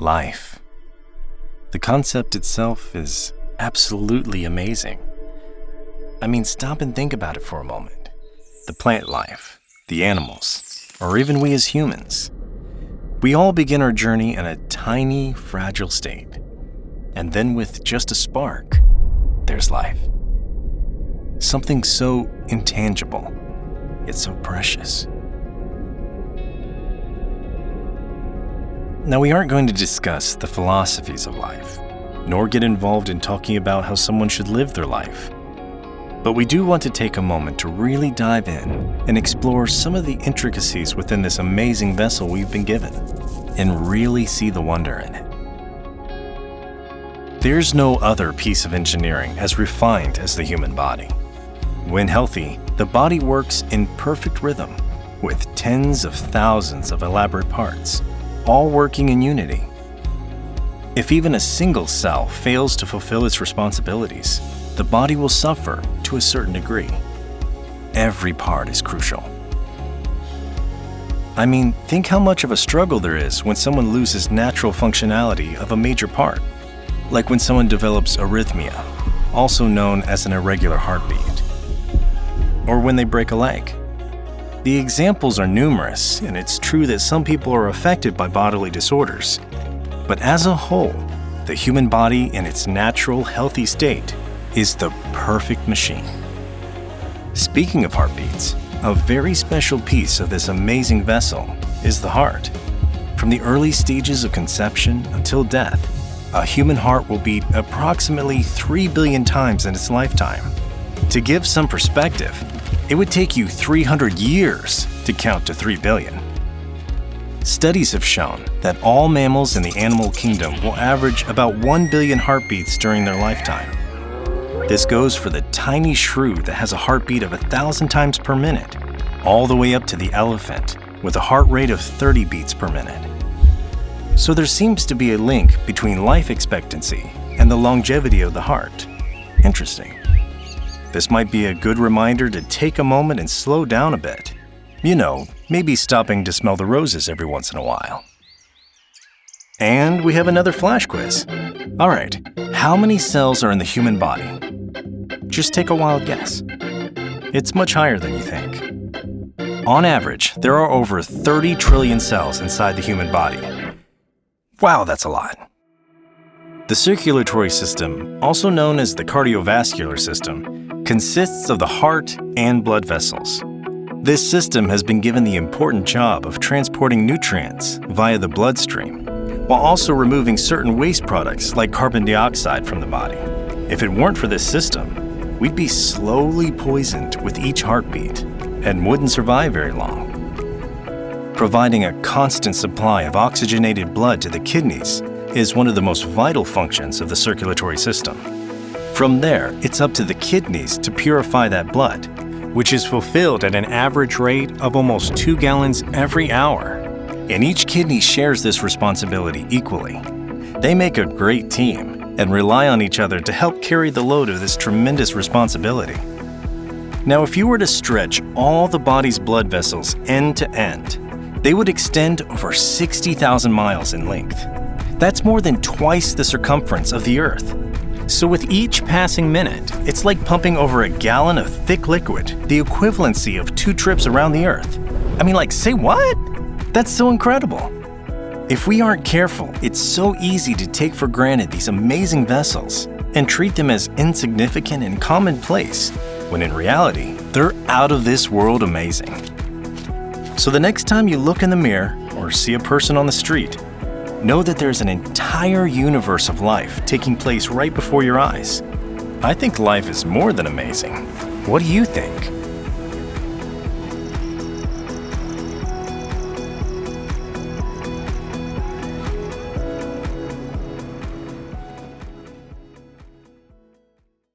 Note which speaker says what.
Speaker 1: Life. The concept itself is absolutely amazing. I mean, stop and think about it for a moment. The plant life, the animals, or even we as humans. We all begin our journey in a tiny, fragile state. And then with just a spark, there's life. Something so intangible, yet so precious. Now, we aren't going to discuss the philosophies of life, nor get involved in talking about how someone should live their life. But we do want to take a moment to really dive in and explore some of the intricacies within this amazing vessel we've been given, and really see the wonder in it. There's no other piece of engineering as refined as the human body. When healthy, the body works in perfect rhythm, with tens of thousands of elaborate parts, all working in unity. If even a single cell fails to fulfill its responsibilities, the body will suffer to a certain degree. Every part is crucial. I mean, think how much of a struggle there is when someone loses natural functionality of a major part, like when someone develops arrhythmia, also known as an irregular heartbeat, or when they break a leg. The examples are numerous, and it's true that some people are affected by bodily disorders. But as a whole, the human body in its natural, healthy state is the perfect machine. Speaking of heartbeats, a very special piece of this amazing vessel is the heart. From the early stages of conception until death, a human heart will beat approximately 3 billion times in its lifetime. To give some perspective, it would take you 300 years to count to 3 billion. Studies have shown that all mammals in the animal kingdom will average about 1 billion heartbeats during their lifetime. This goes for the tiny shrew that has a heartbeat of 1,000 times per minute, all the way up to the elephant with a heart rate of 30 beats per minute. So there seems to be a link between life expectancy and the longevity of the heart. Interesting. This might be a good reminder to take a moment and slow down a bit. You know, maybe stopping to smell the roses every once in a while. And we have another flash quiz. All right, how many cells are in the human body? Just take a wild guess. It's much higher than you think. On average, there are over 30 trillion cells inside the human body. Wow, that's a lot. The circulatory system, also known as the cardiovascular system, consists of the heart and blood vessels. This system has been given the important job of transporting nutrients via the bloodstream, while also removing certain waste products like carbon dioxide from the body. If it weren't for this system, we'd be slowly poisoned with each heartbeat and wouldn't survive very long. Providing a constant supply of oxygenated blood to the kidneys is one of the most vital functions of the circulatory system. From there, it's up to the kidneys to purify that blood, which is fulfilled at an average rate of almost 2 gallons every hour. And each kidney shares this responsibility equally. They make a great team and rely on each other to help carry the load of this tremendous responsibility. Now, if you were to stretch all the body's blood vessels end to end, they would extend over 60,000 miles in length. That's more than twice the circumference of the Earth. So with each passing minute, it's like pumping over a gallon of thick liquid, the equivalency of 2 trips around the Earth. I mean, like, say what? That's so incredible. If we aren't careful, it's so easy to take for granted these amazing vessels and treat them as insignificant and commonplace, when in reality, they're out of this world amazing. So the next time you look in the mirror or see a person on the street, know that there's an entire universe of life taking place right before your eyes. I think life is more than amazing. What do you think?